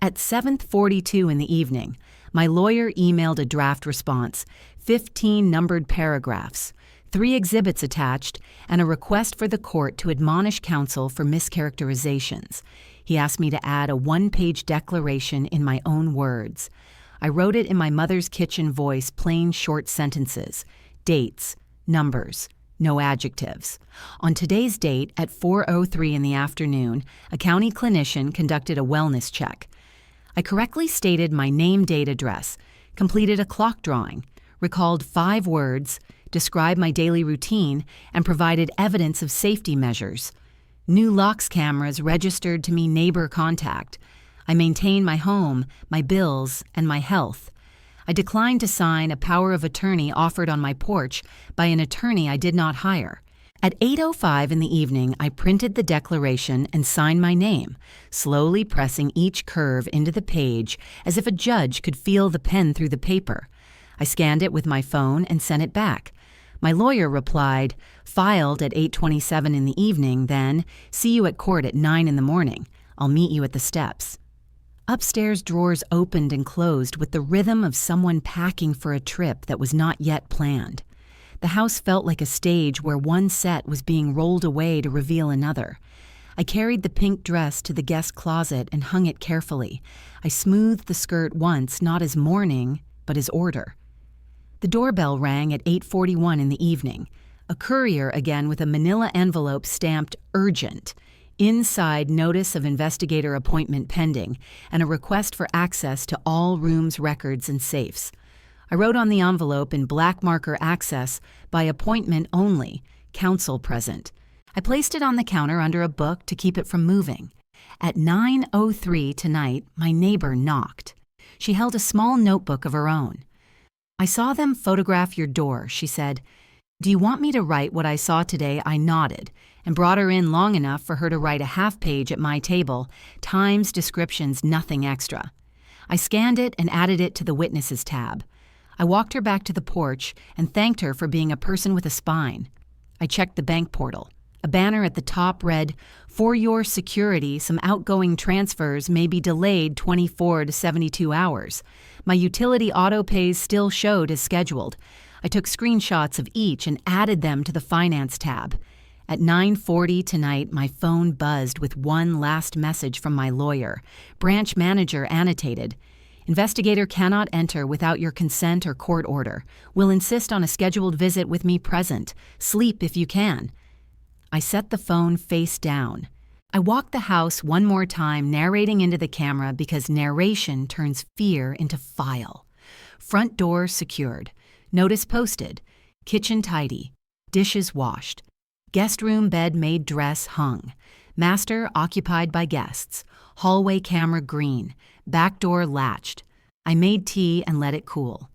At 7:42 in the evening, my lawyer emailed a draft response, 15 numbered paragraphs, 3 exhibits attached, and a request for the court to admonish counsel for mischaracterizations. He asked me to add a 1-page declaration in my own words. I wrote it in my mother's kitchen voice, plain short sentences, dates, numbers, no adjectives. On today's date, at 4:03 in the afternoon, a county clinician conducted a wellness check. I correctly stated my name, date, address, completed a clock drawing, recalled 5 words, described my daily routine, and provided evidence of safety measures. New locks cameras registered to me neighbor contact. I maintained my home, my bills, and my health. I declined to sign a power of attorney offered on my porch by an attorney I did not hire. At 8:05 in the evening, I printed the declaration and signed my name, slowly pressing each curve into the page as if a judge could feel the pen through the paper. I scanned it with my phone and sent it back. My lawyer replied, filed at 8:27 in the evening, then, see you at court at 9 in the morning. I'll meet you at the steps. Upstairs drawers opened and closed with the rhythm of someone packing for a trip that was not yet planned. The house felt like a stage where one set was being rolled away to reveal another. I carried the pink dress to the guest closet and hung it carefully. I smoothed the skirt once, not as mourning, but as order. The doorbell rang at 8:41 in the evening. A courier again with a manila envelope stamped urgent. Inside, notice of investigator appointment pending, and a request for access to all rooms, records, and safes. I wrote on the envelope in black marker access, by appointment only, counsel present. I placed it on the counter under a book to keep it from moving. At 9:03 tonight, my neighbor knocked. She held a small notebook of her own. I saw them photograph your door, she said. Do you want me to write what I saw today? I nodded, and brought her in long enough for her to write a half page at my table, times, descriptions, nothing extra. I scanned it and added it to the witnesses tab. I walked her back to the porch and thanked her for being a person with a spine. I checked the bank portal. A banner at the top read, for your security, some outgoing transfers may be delayed 24 to 72 hours. My utility auto pays still showed as scheduled. I took screenshots of each and added them to the finance tab. At 9:40 tonight, my phone buzzed with one last message from my lawyer. Branch manager annotated. Investigator cannot enter without your consent or court order. Will insist on a scheduled visit with me present. Sleep if you can. I set the phone face down. I walked the house one more time, narrating into the camera because narration turns fear into file. Front door secured. Notice posted. Kitchen tidy. Dishes washed. Guest room bed made dress hung. Master occupied by guests. hallway camera green, back door latched. I made tea and let it cool.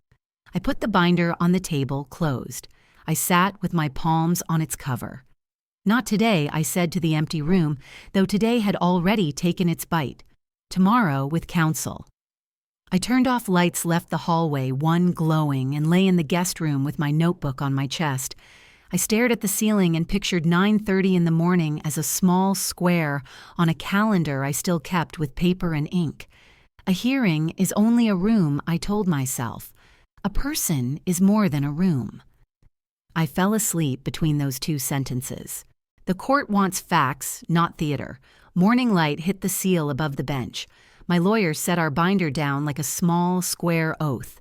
I put the binder on the table, closed. I sat with my palms on its cover. Not today, I said to the empty room, though today had already taken its bite. Tomorrow with counsel. I turned off lights, left the hallway, one glowing, and lay in the guest room with my notebook on my chest. I stared at the ceiling and pictured 9:30 in the morning as a small square on a calendar I still kept with paper and ink. A hearing is only a room, I told myself. A person is more than a room. I fell asleep between those two sentences. The court wants facts, not theater. Morning light hit the seal above the bench. My lawyer set our binder down like a small, square oath.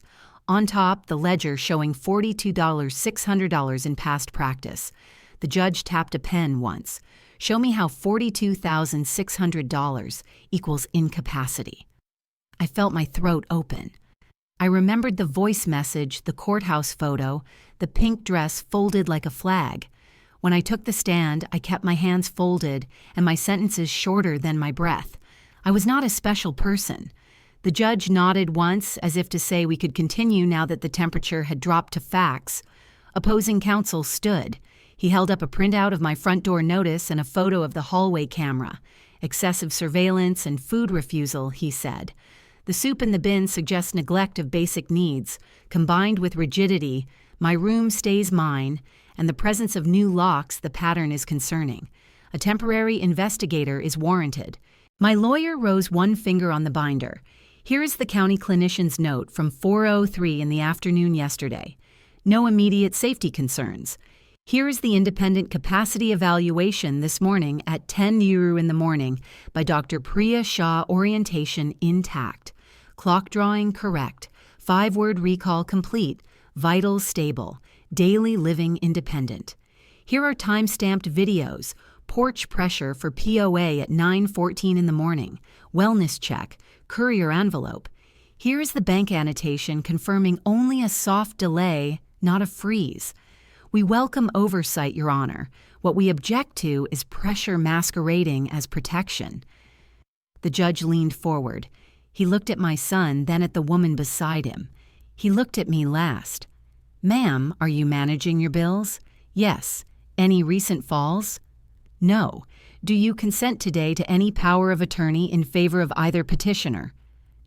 On top, the ledger showing $42,600 in past practice. The judge tapped a pen once. Show me how $42,600 equals incapacity. I felt my throat open. I remembered the voice message, the courthouse photo, the pink dress folded like a flag. When I took the stand, I kept my hands folded and my sentences shorter than my breath. I was not a special person. The judge nodded once, as if to say we could continue now that the temperature had dropped to facts. Opposing counsel stood. He held up a printout of my front door notice and a photo of the hallway camera. Excessive surveillance and food refusal, he said. The soup in the bin suggests neglect of basic needs. Combined with rigidity, my room stays mine, and the presence of new locks, the pattern is concerning. A temporary investigator is warranted. My lawyer rose one finger on the binder. Here is the county clinician's note from 4:03 in the afternoon yesterday. No immediate safety concerns. Here is the independent capacity evaluation this morning at 10 euro in the morning by Dr. Priya Shah, orientation intact. Clock drawing correct. 5-word recall complete. Vitals stable. Daily living independent. Here are time-stamped videos. Porch pressure for POA at 9:14 in the morning. Wellness check. Courier envelope. Here is the bank annotation confirming only a soft delay, not a freeze. We welcome oversight, Your Honor. What we object to is pressure masquerading as protection. The judge leaned forward. He looked at my son, then at the woman beside him. He looked at me last. Ma'am, are you managing your bills? Yes. Any recent falls? No. Do you consent today to any power of attorney in favor of either petitioner?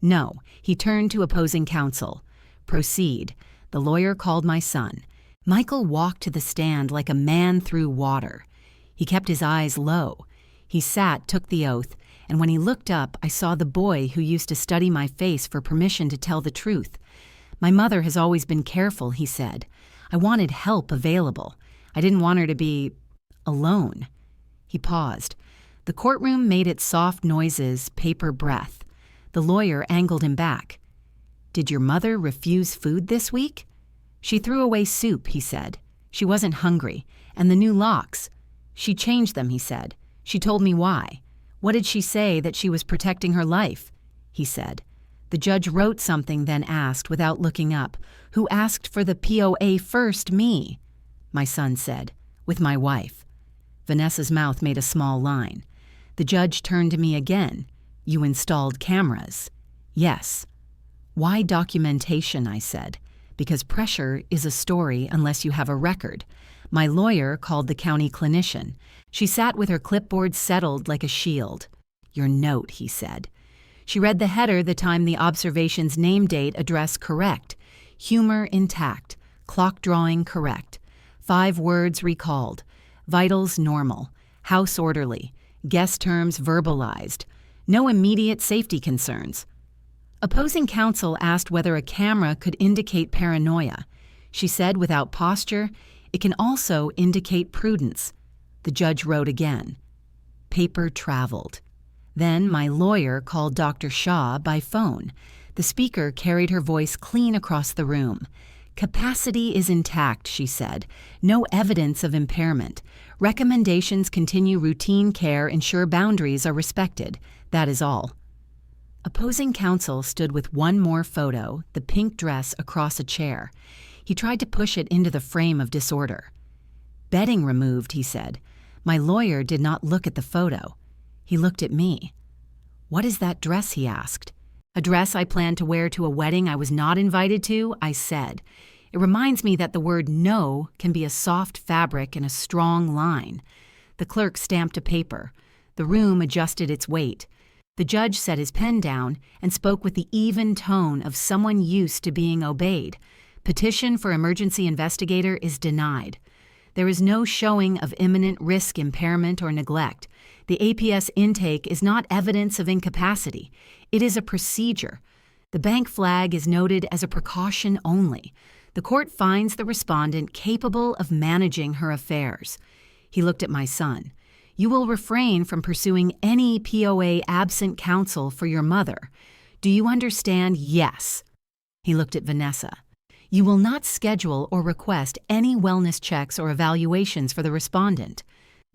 No. He turned to opposing counsel. Proceed. The lawyer called my son. Michael walked to the stand like a man through water. He kept his eyes low. He sat, took the oath, and when he looked up, I saw the boy who used to study my face for permission to tell the truth. My mother has always been careful, he said. I wanted help available. I didn't want her to be alone. He paused. The courtroom made its soft noises, paper breath. The lawyer angled him back. Did your mother refuse food this week? She threw away soup, he said. She wasn't hungry. And the new locks. She changed them, he said. She told me why. What did she say? That she was protecting her life? He said. The judge wrote something, then asked, without looking up, who asked for the POA first? Me. My son said, with my wife. Vanessa's mouth made a small line. The judge turned to me again. You installed cameras. Yes. Why documentation, I said. Because pressure is a story unless you have a record. My lawyer called the county clinician. She sat with her clipboard settled like a shield. Your note, he said. She read the header, the time the observation's name, date, address correct. Humor intact. Clock drawing correct. 5 words recalled. Vitals normal. House orderly. Guest terms verbalized. No immediate safety concerns. Opposing counsel asked whether a camera could indicate paranoia. She said without posture, it can also indicate prudence. The judge wrote again. Paper traveled. Then my lawyer called Dr. Shah by phone. The speaker carried her voice clean across the room. Capacity is intact, she said. No evidence of impairment. Recommendations continue routine care, ensure boundaries are respected. That is all. Opposing counsel stood with one more photo, the pink dress, across a chair. He tried to push it into the frame of disorder. Bedding removed, he said. My lawyer did not look at the photo. He looked at me. "What is that dress?" he asked. "A dress I planned to wear to a wedding I was not invited to," I said. It reminds me that the word no can be a soft fabric and a strong line. The clerk stamped a paper. The room adjusted its weight. The judge set his pen down and spoke with the even tone of someone used to being obeyed. Petition for emergency investigator is denied. There is no showing of imminent risk, impairment, or neglect. The APS intake is not evidence of incapacity. It is a procedure. The bank flag is noted as a precaution only. The court finds the respondent capable of managing her affairs. He looked at my son. "You will refrain from pursuing any POA absent counsel for your mother. Do you understand?" "Yes." He looked at Vanessa. "You will not schedule or request any wellness checks or evaluations for the respondent.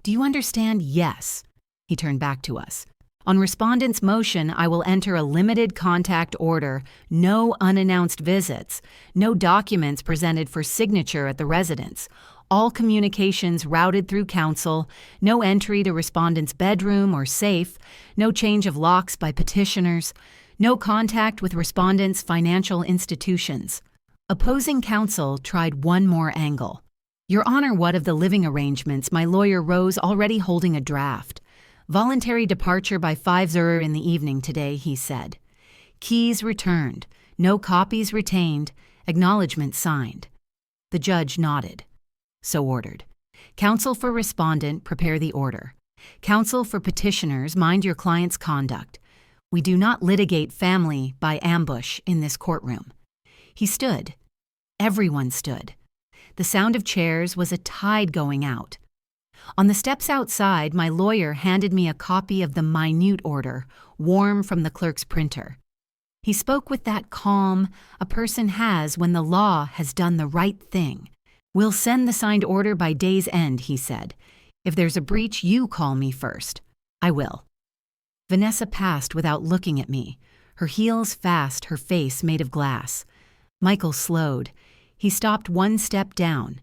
Do you understand?" "Yes." He turned back to us. "On respondent's motion, I will enter a limited contact order, no unannounced visits, no documents presented for signature at the residence, all communications routed through counsel, no entry to respondent's bedroom or safe, no change of locks by petitioners, no contact with respondent's financial institutions." Opposing counsel tried one more angle. "Your Honor, what of the living arrangements?" My lawyer rose, already holding a draft. "Voluntary departure by 5:00 in the evening today," he said. "Keys returned, no copies retained, acknowledgment signed." The judge nodded. "So ordered. Counsel for respondent, prepare the order. Counsel for petitioners, mind your client's conduct. We do not litigate family by ambush in this courtroom." He stood. Everyone stood. The sound of chairs was a tide going out. On the steps outside, my lawyer handed me a copy of the minute order, warm from the clerk's printer. He spoke with that calm a person has when the law has done the right thing. "We'll send the signed order by day's end," he said. "If there's a breach, you call me first." "I will." Vanessa passed without looking at me, her heels fast, her face made of glass. Michael slowed. He stopped one step down.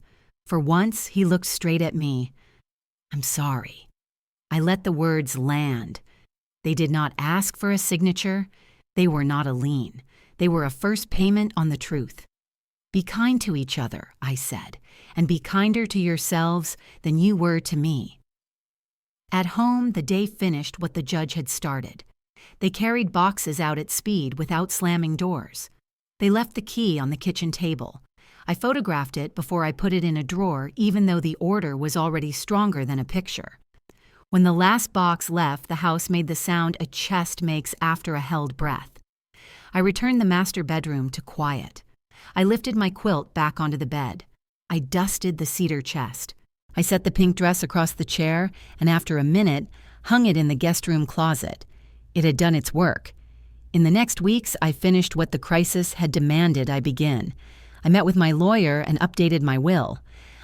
For once, he looked straight at me. "I'm sorry." I let the words land. They did not ask for a signature. They were not a lien. They were a first payment on the truth. "Be kind to each other," I said, "and be kinder to yourselves than you were to me." At home, the day finished what the judge had started. They carried boxes out at speed without slamming doors. They left the key on the kitchen table. I photographed it before I put it in a drawer, even though the order was already stronger than a picture. When the last box left, the house made the sound a chest makes after a held breath. I returned the master bedroom to quiet. I lifted my quilt back onto the bed. I dusted the cedar chest. I set the pink dress across the chair, and after a minute, hung it in the guest room closet. It had done its work. In the next weeks, I finished what the crisis had demanded I begin. I met with my lawyer and updated my will.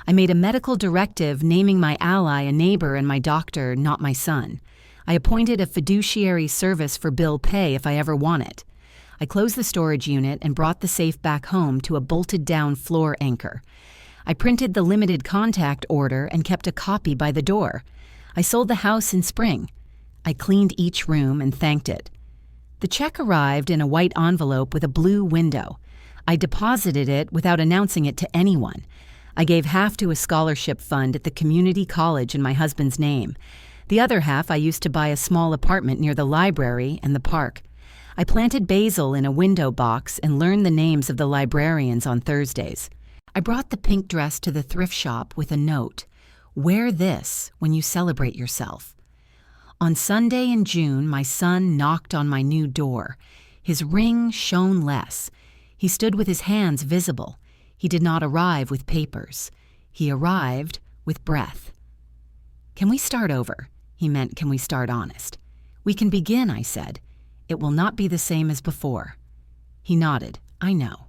I made a medical directive naming my ally a neighbor and my doctor, not my son. I appointed a fiduciary service for bill pay if I ever want it. I closed the storage unit and brought the safe back home to a bolted-down floor anchor. I printed the limited contact order and kept a copy by the door. I sold the house in spring. I cleaned each room and thanked it. The check arrived in a white envelope with a blue window. I deposited it without announcing it to anyone. I gave half to a scholarship fund at the community college in my husband's name. The other half I used to buy a small apartment near the library and the park. I planted basil in a window box and learned the names of the librarians on Thursdays. I brought the pink dress to the thrift shop with a note. "Wear this when you celebrate yourself." On Sunday in June, my son knocked on my new door. His ring shone less. He stood with his hands visible. He did not arrive with papers. He arrived with breath. "Can we start over?" He meant, "Can we start honest?" "We can begin," I said. "It will not be the same as before." He nodded. "I know."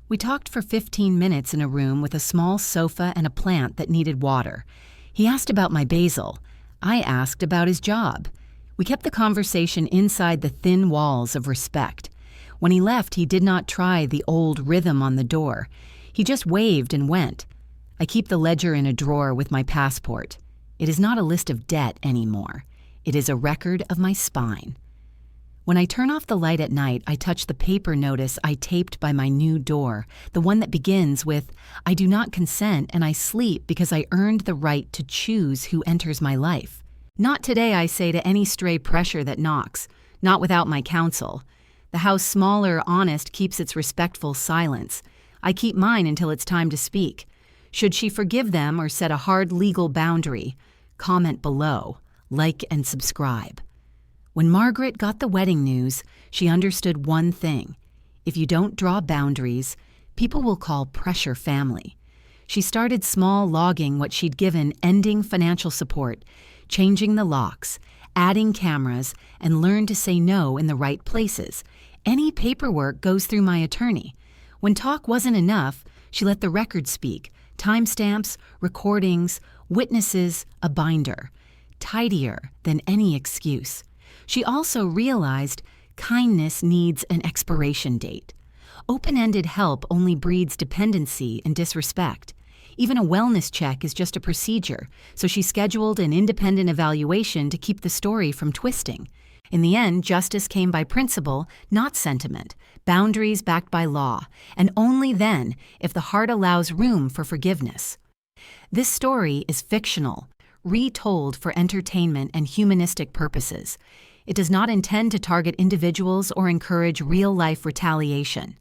We talked for 15 minutes in a room with a small sofa and a plant that needed water. He asked about my basil. I asked about his job. We kept the conversation inside the thin walls of respect. When he left, he did not try the old rhythm on the door. He just waved and went. I keep the ledger in a drawer with my passport. It is not a list of debt anymore. It is a record of my spine. When I turn off the light at night, I touch the paper notice I taped by my new door, the one that begins with, "I do not consent and I sleep because I earned the right to choose who enters my life." Not today, I say to any stray pressure that knocks, not without my counsel. The house small or honest keeps its respectful silence. I keep mine until it's time to speak. Should she forgive them or set a hard legal boundary? Comment below, like and subscribe. When Margaret got the wedding news, she understood one thing. If you don't draw boundaries, people will call pressure family. She started small, logging what she'd given, ending financial support, changing the locks, adding cameras, and learned to say no in the right places. Any paperwork goes through my attorney. When talk wasn't enough, she let the record speak, timestamps, recordings, witnesses, a binder. Tidier than any excuse. She also realized kindness needs an expiration date. Open-ended help only breeds dependency and disrespect. Even a wellness check is just a procedure, so she scheduled an independent evaluation to keep the story from twisting. In the end, justice came by principle, not sentiment, boundaries backed by law, and only then if the heart allows room for forgiveness. This story is fictional, retold for entertainment and humanistic purposes. It does not intend to target individuals or encourage real-life retaliation.